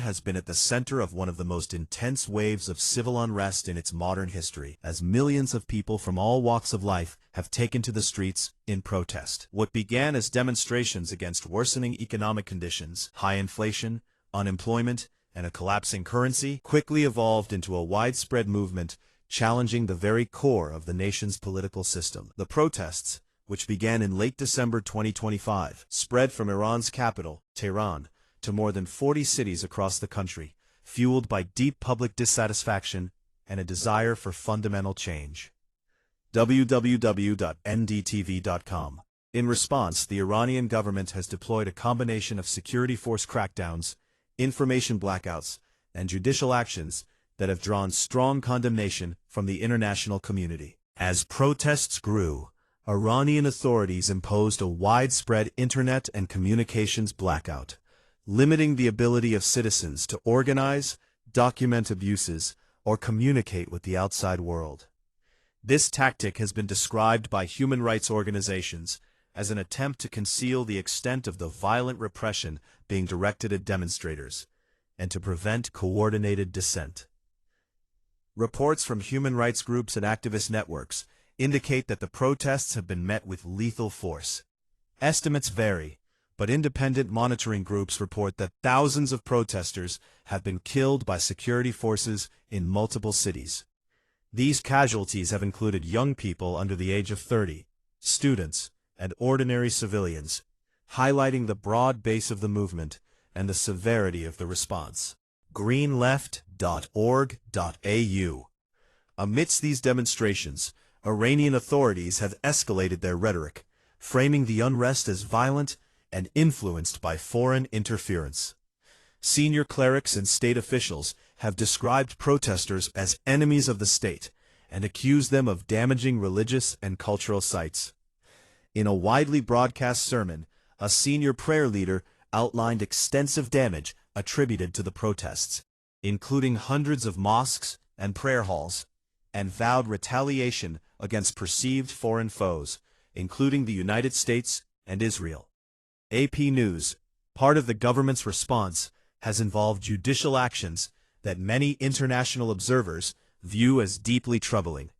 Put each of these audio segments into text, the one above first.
has been at the center of one of the most intense waves of civil unrest in its modern history, as millions of people from all walks of life have taken to the streets in protest. What began as demonstrations against worsening economic conditions, high inflation, unemployment, and a collapsing currency quickly evolved into a widespread movement challenging the very core of the nation's political system. The protests, which began in late December 2025, spread from Iran's capital, Tehran, to more than 40 cities across the country, fueled by deep public dissatisfaction and a desire for fundamental change. www.ndtv.com. In response, the Iranian government has deployed a combination of security force crackdowns, information blackouts, and judicial actions that have drawn strong condemnation from the international community. As protests grew, Iranian authorities imposed a widespread internet and communications blackout, limiting the ability of citizens to organize, document abuses, or communicate with the outside world. This tactic has been described by human rights organizations as an attempt to conceal the extent of the violent repression being directed at demonstrators, and to prevent coordinated dissent. Reports from human rights groups and activist networks indicate that the protests have been met with lethal force. Estimates vary, but independent monitoring groups report that thousands of protesters have been killed by security forces in multiple cities. These casualties have included young people under the age of 30, students, and ordinary civilians, highlighting the broad base of the movement and the severity of the response. greenleft.org.au. Amidst these demonstrations, Iranian authorities have escalated their rhetoric, framing the unrest as violent and influenced by foreign interference. Senior clerics and state officials have described protesters as enemies of the state and accused them of damaging religious and cultural sites. In a widely broadcast sermon, a senior prayer leader outlined extensive damage attributed to the protests, including hundreds of mosques and prayer halls, and vowed retaliation against perceived foreign foes, including the United States and Israel. AP News, part of the government's response, has involved judicial actions that many international observers view as deeply troubling.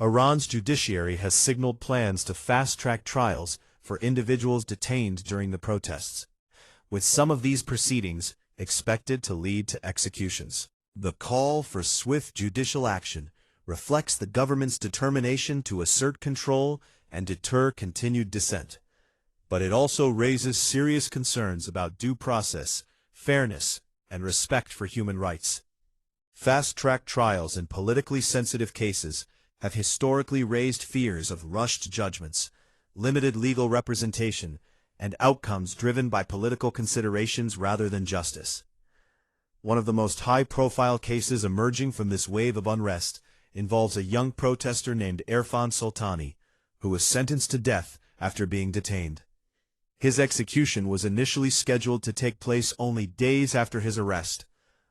Iran's judiciary has signaled plans to fast-track trials for individuals detained during the protests, with some of these proceedings expected to lead to executions. The call for swift judicial action reflects the government's determination to assert control and deter continued dissent. But it also raises serious concerns about due process, fairness, and respect for human rights. Fast-track trials in politically sensitive cases have historically raised fears of rushed judgments, limited legal representation, and outcomes driven by political considerations rather than justice. One of the most high-profile cases emerging from this wave of unrest involves a young protester named Irfan Soltani, who was sentenced to death after being detained. His execution was initially scheduled to take place only days after his arrest,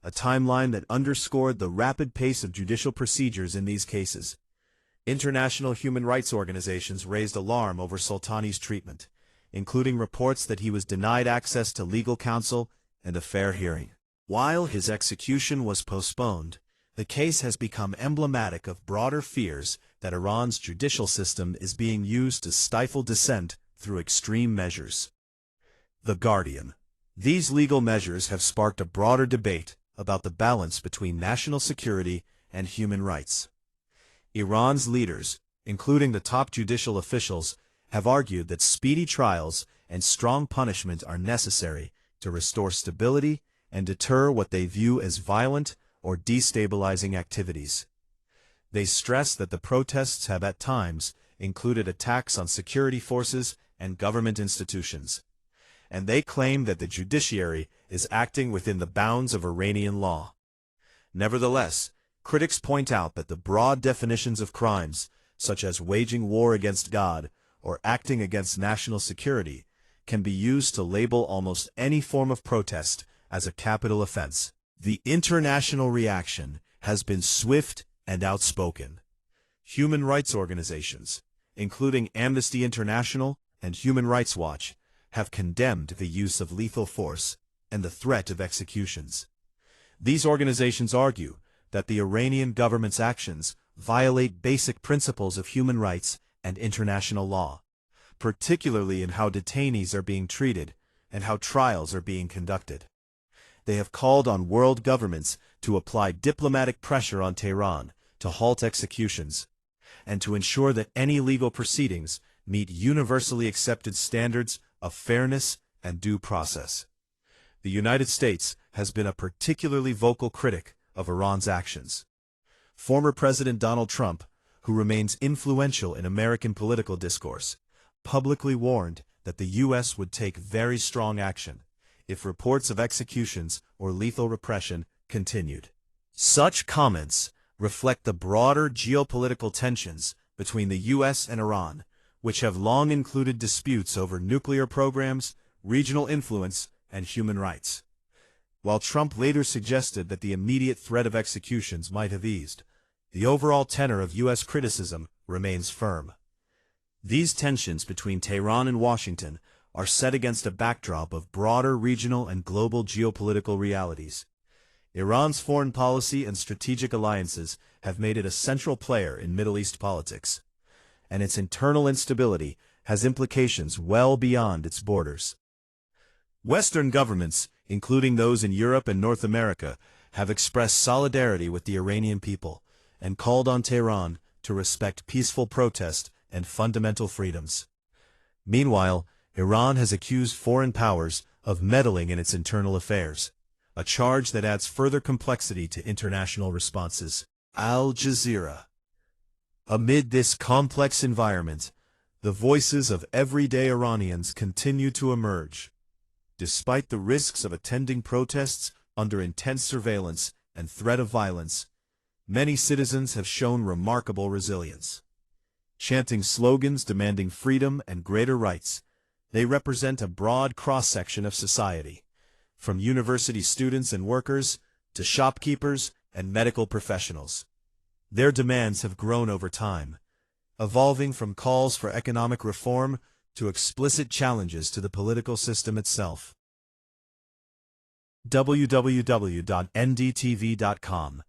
a timeline that underscored the rapid pace of judicial procedures in these cases. International human rights organizations raised alarm over Soltani's treatment, including reports that he was denied access to legal counsel and a fair hearing. While his execution was postponed, the case has become emblematic of broader fears that Iran's judicial system is being used to stifle dissent through extreme measures. The Guardian. These legal measures have sparked a broader debate about the balance between national security and human rights. Iran's leaders, including the top judicial officials, have argued that speedy trials and strong punishment are necessary to restore stability and deter what they view as violent or destabilizing activities. They stress that the protests have at times included attacks on security forces and government institutions, and they claim that the judiciary is acting within the bounds of Iranian law. Nevertheless, critics point out that the broad definitions of crimes, such as waging war against God or acting against national security, can be used to label almost any form of protest as a capital offense. The international reaction has been swift and outspoken. Human rights organizations, including Amnesty International and Human Rights Watch, have condemned the use of lethal force and the threat of executions. These organizations argue that the Iranian government's actions violate basic principles of human rights and international law, particularly in how detainees are being treated and how trials are being conducted. They have called on world governments to apply diplomatic pressure on Tehran to halt executions and to ensure that any legal proceedings meet universally accepted standards of fairness and due process. The United States has been a particularly vocal critic of Iran's actions. Former President Donald Trump, who remains influential in American political discourse, publicly warned that the U.S. would take very strong action if reports of executions or lethal repression continued. Such comments reflect the broader geopolitical tensions between the U.S. and Iran, which have long included disputes over nuclear programs, regional influence, and human rights. While Trump later suggested that the immediate threat of executions might have eased, the overall tenor of U.S. criticism remains firm. These tensions between Tehran and Washington are set against a backdrop of broader regional and global geopolitical realities. Iran's foreign policy and strategic alliances have made it a central player in Middle East politics, and its internal instability has implications well beyond its borders. Western governments, including those in Europe and North America, have expressed solidarity with the Iranian people and called on Tehran to respect peaceful protest and fundamental freedoms. Meanwhile, Iran has accused foreign powers of meddling in its internal affairs, a charge that adds further complexity to international responses. Al Jazeera. Amid this complex environment, the voices of everyday Iranians continue to emerge. Despite the risks of attending protests under intense surveillance and threat of violence, many citizens have shown remarkable resilience. Chanting slogans demanding freedom and greater rights, they represent a broad cross-section of society, from university students and workers to shopkeepers and medical professionals. Their demands have grown over time, evolving from calls for economic reform to explicit challenges to the political system itself. www.ndtv.com.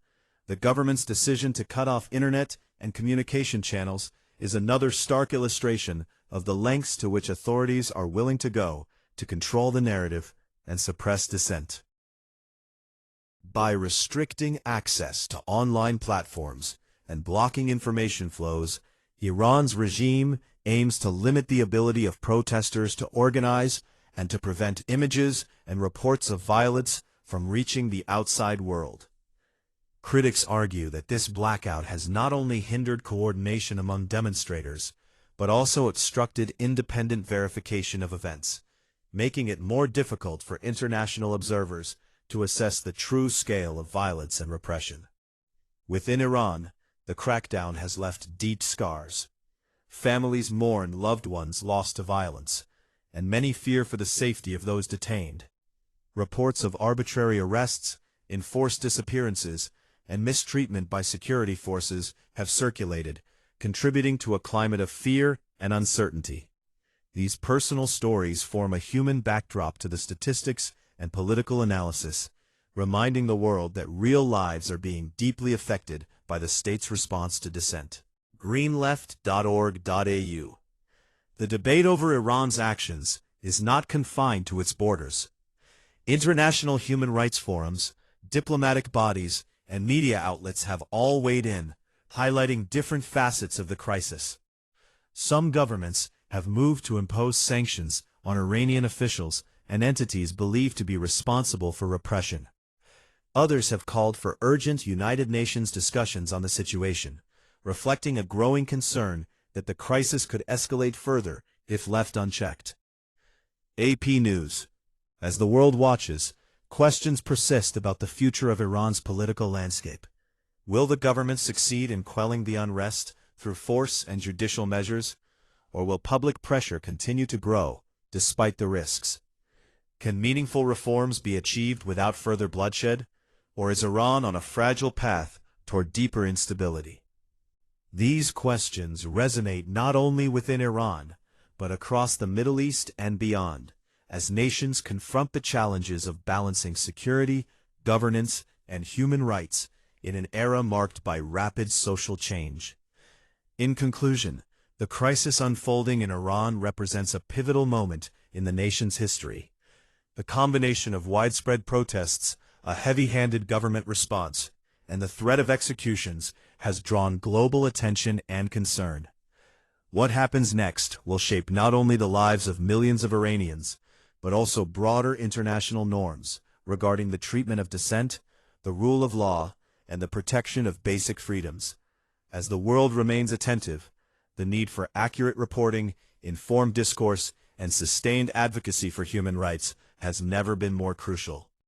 The government's decision to cut off internet and communication channels is another stark illustration of the lengths to which authorities are willing to go to control the narrative and suppress dissent. By restricting access to online platforms and blocking information flows, Iran's regime aims to limit the ability of protesters to organize and to prevent images and reports of violence from reaching the outside world. Critics argue that this blackout has not only hindered coordination among demonstrators, but also obstructed independent verification of events, making it more difficult for international observers to assess the true scale of violence and repression. Within Iran, the crackdown has left deep scars. Families mourn loved ones lost to violence, and many fear for the safety of those detained. Reports of arbitrary arrests, enforced disappearances, and mistreatment by security forces have circulated, contributing to a climate of fear and uncertainty. These personal stories form a human backdrop to the statistics and political analysis, reminding the world that real lives are being deeply affected by the state's response to dissent. greenleft.org.au. The debate over Iran's actions is not confined to its borders. International human rights forums, diplomatic bodies, and media outlets have all weighed in, highlighting different facets of the crisis. Some governments have moved to impose sanctions on Iranian officials and entities believed to be responsible for repression. Others have called for urgent United Nations discussions on the situation, reflecting a growing concern that the crisis could escalate further if left unchecked. AP News. As the world watches, questions persist about the future of Iran's political landscape. Will the government succeed in quelling the unrest through force and judicial measures, or will public pressure continue to grow despite the risks? Can meaningful reforms be achieved without further bloodshed, or is Iran on a fragile path toward deeper instability? These questions resonate not only within Iran, but across the Middle East and beyond, as nations confront the challenges of balancing security, governance, and human rights in an era marked by rapid social change. In conclusion, the crisis unfolding in Iran represents a pivotal moment in the nation's history. The combination of widespread protests, a heavy-handed government response, and the threat of executions has drawn global attention and concern. What happens next will shape not only the lives of millions of Iranians, but also broader international norms regarding the treatment of dissent, the rule of law, and the protection of basic freedoms. As the world remains attentive, the need for accurate reporting, informed discourse, and sustained advocacy for human rights has never been more crucial.